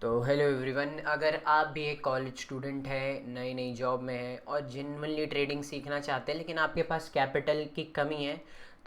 तो hello everyone, अगर आप भी एक कॉलेज स्टूडेंट है, नई नई जॉब में है और जेन्युइनली ट्रेडिंग सीखना चाहते हैं लेकिन आपके पास कैपिटल की कमी है,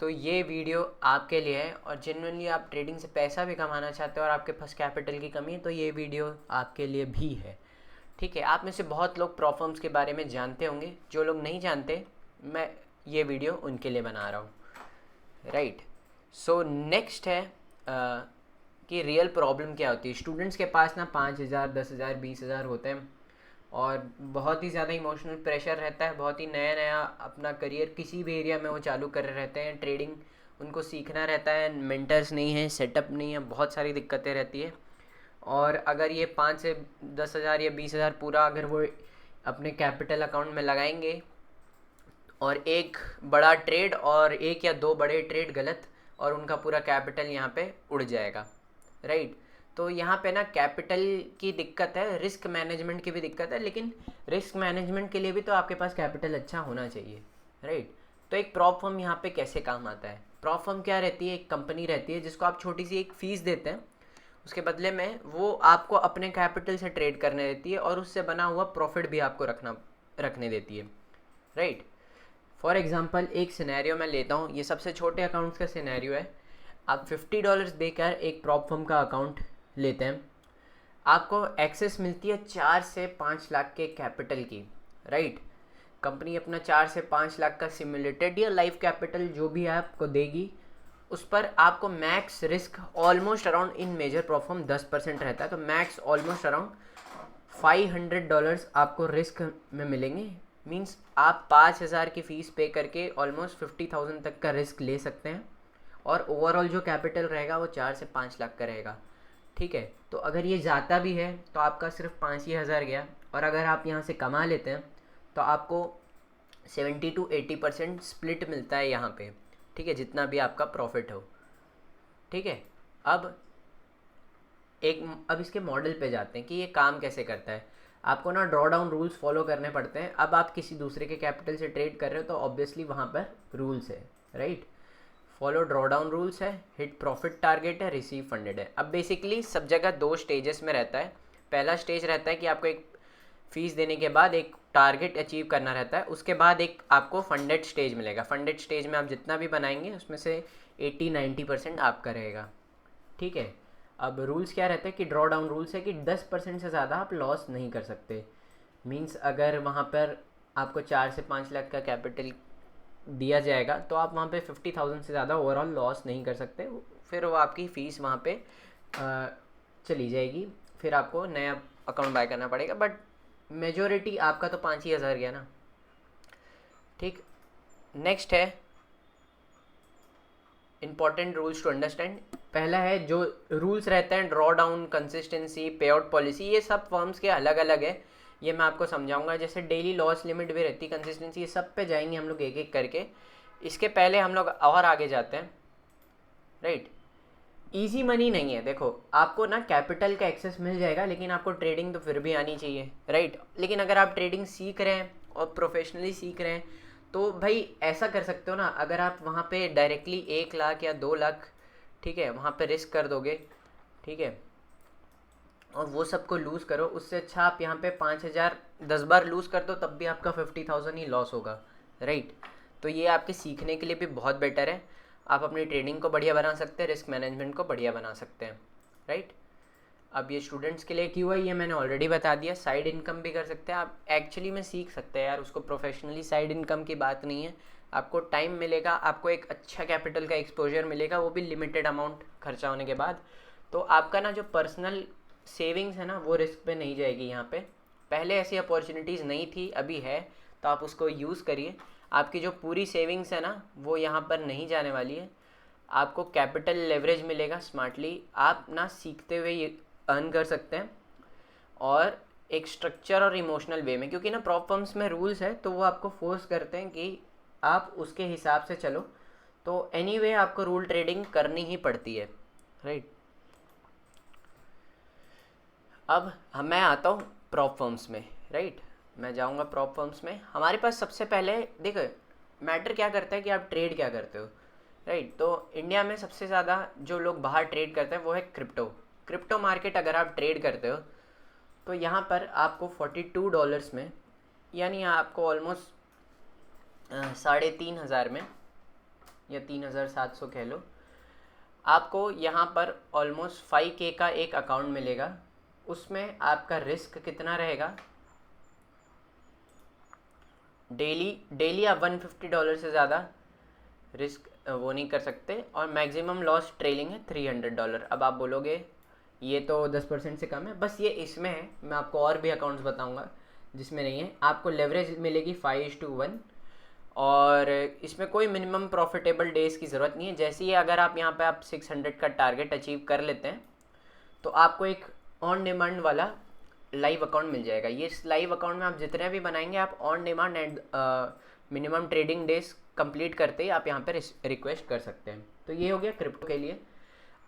तो ये वीडियो आपके लिए है। और जेन्युइनली आप ट्रेडिंग से पैसा भी कमाना चाहते हो और आपके पास कैपिटल की कमी है, तो ये वीडियो आपके लिए भी है। ठीक है, आप में से बहुत लोग प्रॉब्लम्स के बारे में जानते होंगे, जो लोग नहीं जानते मैं ये वीडियो उनके लिए बना रहा हूँ। राइट। सो नेक्स्ट है कि रियल प्रॉब्लम क्या होती है। स्टूडेंट्स के पास ना 5,000 10,000 20,000 होते हैं और बहुत ही ज़्यादा इमोशनल प्रेशर रहता है। बहुत ही नया नया अपना करियर किसी भी एरिया में वो चालू कर रहे रहते हैं। ट्रेडिंग उनको सीखना रहता है, मेंटर्स नहीं है, सेटअप नहीं है, बहुत सारी दिक्कतें रहती है। और अगर ये 5 से 10,000 या 20,000 पूरा अगर वो अपने कैपिटल अकाउंट में लगाएंगे और एक बड़ा ट्रेड और एक या दो बड़े ट्रेड गलत, और उनका पूरा कैपिटल यहाँ पे उड़ जाएगा। राइट। तो यहाँ पे ना कैपिटल की दिक्कत है, रिस्क मैनेजमेंट की भी दिक्कत है, लेकिन रिस्क मैनेजमेंट के लिए भी तो आपके पास कैपिटल अच्छा होना चाहिए। राइट। तो एक प्रॉप फर्म यहाँ पे कैसे काम आता है। प्रॉप फर्म क्या रहती है, एक कंपनी रहती है जिसको आप छोटी सी एक फ़ीस देते हैं, उसके बदले में वो आपको अपने कैपिटल से ट्रेड करने देती है और उससे बना हुआ प्रॉफिट भी आपको रखने देती है। राइट। फॉर एग्ज़ाम्पल एक सिनेरियो मैं लेता हूँ, ये सबसे छोटे अकाउंट्स का सिनेरियो है। आप $50 देकर एक प्रॉप फर्म का अकाउंट लेते हैं, आपको एक्सेस मिलती है 4 से 5 लाख के कैपिटल की। राइट। कंपनी अपना 4 से 5 लाख का सिमुलेटेड या लाइव कैपिटल जो भी आपको देगी, उस पर आपको मैक्स रिस्क ऑलमोस्ट अराउंड, इन मेजर प्रॉप फर्म 10% रहता है, तो मैक्स ऑलमोस्ट अराउंड $500 आपको रिस्क में मिलेंगे। मींस आप 5,000 की फ़ीस पे करके ऑलमोस्ट 50,000 तक का रिस्क ले सकते हैं और ओवरऑल जो कैपिटल रहेगा वो 4 से 5 लाख का रहेगा। ठीक है। तो अगर ये जाता भी है तो आपका सिर्फ 5 ही हज़ार गया, और अगर आप यहाँ से कमा लेते हैं तो आपको 70 to 80% स्प्लिट मिलता है यहाँ पे। ठीक है, जितना भी आपका प्रॉफिट हो। ठीक है। अब अब इसके मॉडल पे जाते हैं कि ये काम कैसे करता है। आपको ना ड्रॉ डाउन रूल्स फॉलो करने पड़ते हैं। अब आप किसी दूसरे के कैपिटल से ट्रेड कर रहे हो तो ऑब्वियसली वहाँ पर रूल्स है। Right. Follow draw down rules है, हिट प्रॉफिट टारगेट है, रिसीव फंडेड है। अब बेसिकली सब जगह दो स्टेजेस में रहता है। पहला स्टेज रहता है कि आपको एक फ़ीस देने के बाद एक टारगेट अचीव करना रहता है, उसके बाद एक आपको फंडेड स्टेज मिलेगा। फंडेड स्टेज में आप जितना भी बनाएंगे उसमें से 80-90% आपका रहेगा। ठीक है। अब रूल्स क्या रहता है कि ड्रॉ डाउन रूल्स है कि 10% से ज़्यादा आप लॉस नहीं कर सकते। मींस अगर वहाँ पर आपको 4 से 5 लाख का कैपिटल दिया जाएगा तो आप वहाँ पे 50,000 से ज़्यादा ओवरऑल लॉस नहीं कर सकते। फिर वो आपकी फ़ीस वहाँ पे चली जाएगी, फिर आपको नया अकाउंट बाय करना पड़ेगा। बट मेजोरिटी आपका तो 5 ही हज़ार गया ना। ठीक। नेक्स्ट है इंपॉर्टेंट रूल्स टू अंडरस्टैंड। पहला है जो रूल्स रहते हैं, ड्रॉ डाउन, कंसिस्टेंसी, पे आउट पॉलिसी, ये सब फर्म्स के अलग अलग है, ये मैं आपको समझाऊंगा। जैसे डेली लॉस लिमिट भी रहती, कंसिस्टेंसी, ये सब पे जाएंगे हम लोग एक एक करके। इसके पहले हम लोग और आगे जाते हैं। राइट। इजी मनी नहीं है। देखो, आपको ना कैपिटल का एक्सेस मिल जाएगा, लेकिन आपको ट्रेडिंग तो फिर भी आनी चाहिए। राइट। लेकिन अगर आप ट्रेडिंग सीख रहे हैं और प्रोफेशनली सीख रहे हैं तो भाई ऐसा कर सकते हो ना, अगर आप वहाँ पे डायरेक्टली 1 लाख या 2 लाख, ठीक है, वहाँ पे रिस्क कर दोगे, ठीक है, और वो सबको लूज़ करो, उससे अच्छा आप यहाँ पे 5,000 10 बार लूज़ कर दो तब भी आपका 50,000 ही लॉस होगा। राइट। तो ये आपके सीखने के लिए भी बहुत बेटर है। आप अपनी ट्रेडिंग को बढ़िया बना सकते हैं, रिस्क मैनेजमेंट को बढ़िया बना सकते हैं। राइट। अब ये स्टूडेंट्स के लिए क्यों है ये मैंने ऑलरेडी बता दिया। साइड इनकम भी कर सकते हैं आप, एक्चुअली में सीख सकते हैं यार उसको प्रोफेशनली। साइड इनकम की बात नहीं है, आपको टाइम मिलेगा, आपको एक अच्छा कैपिटल का एक्सपोजर मिलेगा, वो भी लिमिटेड अमाउंट खर्चा होने के बाद। तो आपका ना जो पर्सनल सेविंग्स है ना वो रिस्क पे नहीं जाएगी यहाँ पे। पहले ऐसी अपॉर्चुनिटीज़ नहीं थी, अभी है, तो आप उसको यूज़ करिए। आपकी जो पूरी सेविंग्स है ना वो यहाँ पर नहीं जाने वाली है। आपको कैपिटल लेवरेज मिलेगा स्मार्टली, आप ना सीखते हुए ये अर्न कर सकते हैं, और एक स्ट्रक्चर और इमोशनल वे में, क्योंकि ना प्रॉप फर्म्स में रूल्स है तो वो आपको फोर्स करते हैं कि आप उसके हिसाब से चलो। तो एनीवे आपको रूल ट्रेडिंग करनी ही पड़ती है। राइट। अब मैं आता हूँ प्रॉप फर्म्स में। राइट। मैं जाऊँगा प्रॉप फर्म्स में। हमारे पास सबसे पहले देखो मैटर क्या करता है कि आप ट्रेड क्या करते हो। राइट। तो इंडिया में सबसे ज़्यादा जो लोग बाहर ट्रेड करते हैं वो है क्रिप्टो। क्रिप्टो मार्केट अगर आप ट्रेड करते हो तो यहाँ पर आपको $42 में, यानी आपको ऑलमोस्ट 3,500 में या 3,700 कह लो, आपको यहाँ पर ऑलमोस्ट 5K का एक अकाउंट मिलेगा। उसमें आपका रिस्क कितना रहेगा, डेली आप $150 से ज़्यादा रिस्क वो नहीं कर सकते, और मैक्सिमम लॉस ट्रेलिंग है $300। अब आप बोलोगे ये तो 10% से कम है, बस ये इसमें है। मैं आपको और भी अकाउंट्स बताऊंगा जिसमें नहीं है। आपको लेवरेज मिलेगी 5:1, और इसमें कोई मिनिमम प्रॉफिटेबल डेज की ज़रूरत नहीं है। जैसे ही अगर आप यहाँ पे आप 600 का टारगेट अचीव कर लेते हैं तो आपको एक ऑन डिमांड वाला लाइव अकाउंट मिल जाएगा। ये इस लाइव अकाउंट में आप जितने भी बनाएंगे आप on demand and minimum trading days complete करते ही आप यहाँ पर रिक्वेस्ट कर सकते हैं। तो ये हो गया क्रिप्टो के लिए।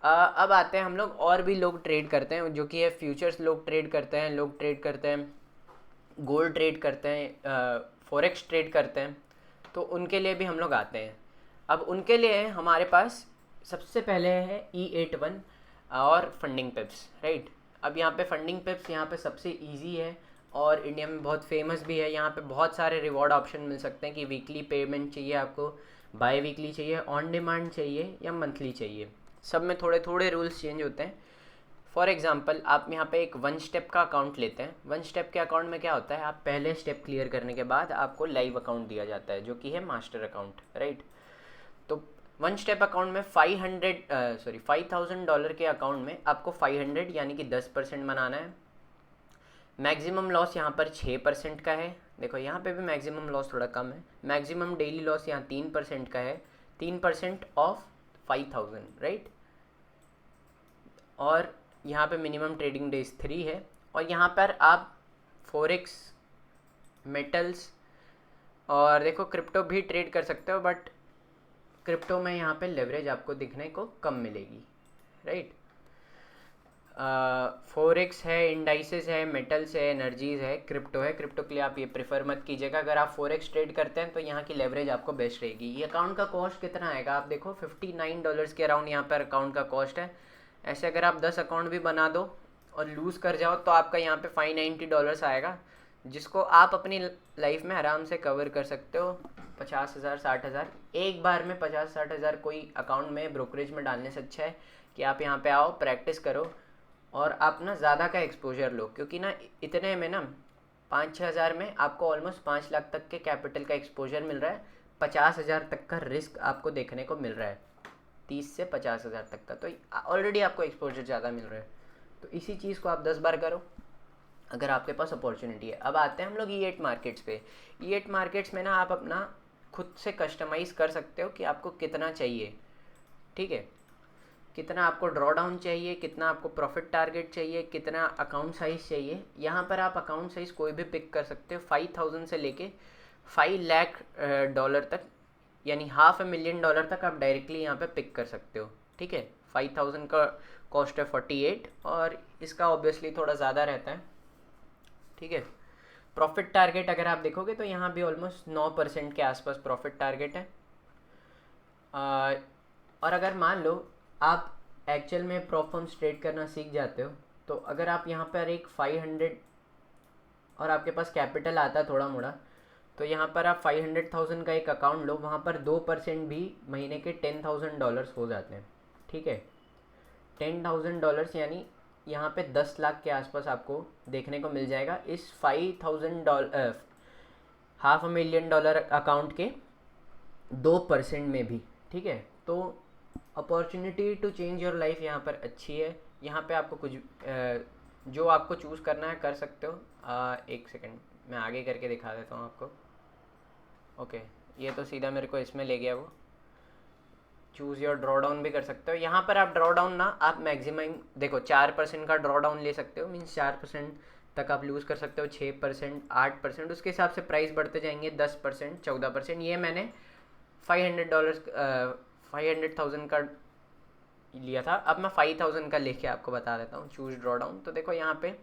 अब आते हैं हम लोग, और भी लोग ट्रेड करते हैं जो कि है फ्यूचर्स। लोग ट्रेड करते हैं, लोग ट्रेड करते हैं गोल्ड, ट्रेड करते हैं फॉरेक्स, ट्रेड करते हैं। तो उनके लिए भी हम लोग आते हैं। अब उनके लिए हमारे पास सबसे पहले है E81 और फंडिंग पिप्स, राइट। अब यहाँ पे फंडिंग पिप्स यहाँ पे सबसे इजी है और इंडिया में बहुत फेमस भी है। यहाँ पे बहुत सारे रिवॉर्ड ऑप्शन मिल सकते हैं कि वीकली पेमेंट चाहिए आपको, बाय वीकली चाहिए, ऑन डिमांड चाहिए या मंथली चाहिए। सब में थोड़े थोड़े रूल्स चेंज होते हैं। फॉर एग्जांपल आप यहाँ पे एक 1 स्टेप का अकाउंट लेते हैं। 1 स्टेप के अकाउंट में क्या होता है, आप पहले स्टेप क्लियर करने के बाद आपको लाइव अकाउंट दिया जाता है जो कि है मास्टर अकाउंट, राइट। तो 1 स्टेप अकाउंट में $5,000 के अकाउंट में आपको 500 यानी कि 10% बनाना है। मैक्सिमम लॉस यहाँ पर 6% का है। देखो यहाँ पे भी मैक्सिमम लॉस थोड़ा कम है। मैक्सिमम डेली लॉस यहाँ 3% का है, 3% ऑफ 5,000, राइट। और यहाँ पे मिनिमम ट्रेडिंग डेज 3 है। और यहाँ पर आप फॉरेक्स, मेटल्स और देखो क्रिप्टो भी ट्रेड कर सकते हो, बट क्रिप्टो में यहाँ पे लेवरेज आपको दिखने को कम मिलेगी, राइट। फॉरेक्स है, इंडाइसेस है, मेटल्स है, एनर्जीज है, क्रिप्टो है। क्रिप्टो के लिए आप ये प्रेफर मत कीजिएगा। अगर आप फॉरेक्स ट्रेड करते हैं तो यहाँ की लेवरेज आपको बेस्ट रहेगी। ये अकाउंट का कॉस्ट कितना आएगा, आप देखो $59 के अराउंड यहाँ पर अकाउंट का कॉस्ट है। ऐसे अगर आप 10 अकाउंट भी बना दो और लूज़ कर जाओ तो आपका यहाँ पे $590 आएगा, जिसको आप अपनी लाइफ में आराम से कवर कर सकते हो। 50,000 60,000 एक बार में 50-60,000 कोई अकाउंट में ब्रोकरेज में डालने से अच्छा है कि आप यहाँ पे आओ, प्रैक्टिस करो और आप ना ज़्यादा का एक्सपोजर लो। क्योंकि ना इतने में ना 5-6 हज़ार में आपको ऑलमोस्ट 5 लाख तक के कैपिटल का एक्सपोजर मिल रहा है। 50,000 तक का रिस्क आपको देखने को मिल रहा है, 30 से 50,000 तक का। तो ऑलरेडी आपको एक्सपोजर ज़्यादा मिल रहा है। तो इसी चीज़ को आप 10 बार करो अगर आपके पास अपॉर्चुनिटी है। अब आते हैं हम लोग E8 मार्केट्स पे। E8 मार्केट्स में ना आप अपना खुद से कस्टमाइज़ कर सकते हो कि आपको कितना चाहिए, ठीक है। कितना आपको ड्रॉ डाउन चाहिए, कितना आपको प्रॉफिट टारगेट चाहिए, कितना अकाउंट साइज़ चाहिए। यहाँ पर आप अकाउंट साइज़ कोई भी पिक कर सकते हो, 5,000 से लेके 5 लाख डॉलर तक, यानी $500,000 तक आप डायरेक्टली यहाँ पे पिक कर सकते हो, ठीक है। 5,000 का कॉस्ट है 48 और इसका ऑब्वियसली थोड़ा ज़्यादा रहता है, ठीक है। प्रॉफिट टारगेट अगर आप देखोगे तो यहाँ भी ऑलमोस्ट 9% के आसपास प्रॉफिट टारगेट है। और अगर मान लो आप एक्चुअल में प्रॉप फर्म्स ट्रेड करना सीख जाते हो तो अगर आप यहाँ पर एक 500 और आपके पास कैपिटल आता है थोड़ा मोड़ा, तो यहाँ पर आप 500,000 का एक अकाउंट लो, वहाँ पर 2% भी महीने के $10,000 हो जाते हैं, ठीक है। $10,000 यानी यहाँ पे 10 लाख के आसपास आपको देखने को मिल जाएगा इस $500,000 अकाउंट के 2% में भी, ठीक है। तो opportunity to change your life यहाँ पर अच्छी है। यहाँ पे आपको कुछ जो आपको चूज़ करना है कर सकते हो। एक सेकंड मैं आगे करके दिखा देता हूँ आपको। ओके, ये तो सीधा मेरे को इसमें ले गया। वो चूज़ योर ड्रॉ डाउन भी कर सकते हो। यहाँ पर आप ड्रॉ डाउन ना आप मैक्सिमम देखो 4% का ड्रॉ डाउन ले सकते हो, मीन्स 4% तक आप लूज़ कर सकते हो, 6%, 8%, उसके हिसाब से प्राइस बढ़ते जाएंगे, 10%, 14%। ये मैंने $500,000 का लिया था। अब मैं 5,000 का लेके आपको बता देता हूँ चूज़ ड्रॉ डाउन। तो देखो यहाँ पे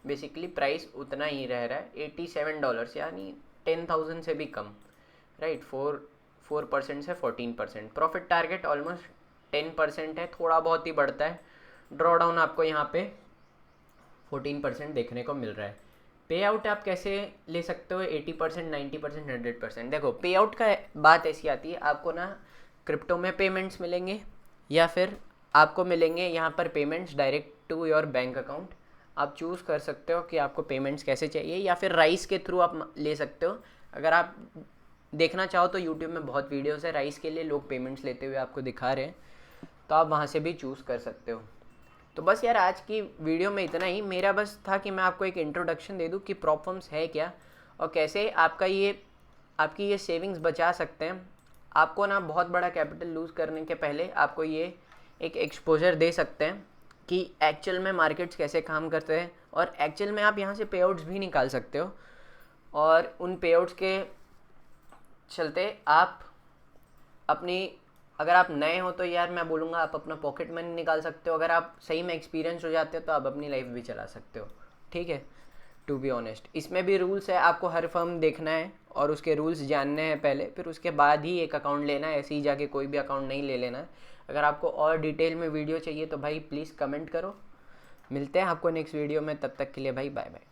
बेसिकली प्राइस उतना ही रह रहा है, $87, यानी 10,000 से भी कम, राइट। 4% से 14%। प्रॉफिट टारगेट ऑलमोस्ट 10% है, थोड़ा बहुत ही बढ़ता है। ड्रॉ डाउन आपको यहाँ पे 14% देखने को मिल रहा है। पे आउट आप कैसे ले सकते हो, 80%, 90%, 100%। देखो पे आउट का बात ऐसी आती है, आपको ना क्रिप्टो में पेमेंट्स मिलेंगे या फिर आपको मिलेंगे यहाँ पर payments direct to your bank account. आप चूज़ कर सकते हो कि आपको पेमेंट्स कैसे चाहिए, या फिर राइस के थ्रू आप ले सकते हो। अगर आप देखना चाहो तो यूट्यूब में बहुत वीडियोस है राइस के लिए, लोग पेमेंट्स लेते हुए आपको दिखा रहे हैं, तो आप वहाँ से भी चूज़ कर सकते हो। तो बस यार आज की वीडियो में इतना ही। मेरा बस था कि मैं आपको एक इंट्रोडक्शन दे दूँ कि प्रॉप फर्म्स है क्या और कैसे आपकी ये सेविंग्स बचा सकते हैं। आपको ना बहुत बड़ा कैपिटल लूज़ करने के पहले आपको ये एक एक्सपोजर दे सकते हैं कि एक्चुअल में मार्केट्स कैसे काम करते हैं, और एक्चुअल में आप यहाँ से पे आउट्स भी निकाल सकते हो। और उन पे आउट्स के चलते आप अपनी, अगर आप नए हो तो यार मैं बोलूँगा आप अपना पॉकेट मनी निकाल सकते हो। अगर आप सही में एक्सपीरियंस हो जाते हो तो आप अपनी लाइफ भी चला सकते हो। ठीक है, टू बी ऑनेस्ट इसमें भी रूल्स है, आपको हर फर्म देखना है और उसके रूल्स जानने हैं पहले, फिर उसके बाद ही एक अकाउंट लेना है। ऐसे ही जाके कोई भी अकाउंट नहीं ले लेना है। अगर आपको और डिटेल में वीडियो चाहिए तो भाई प्लीज़ कमेंट करो। मिलते हैं आपको नेक्स्ट वीडियो में, तब तक के लिए भाई बाय बाय।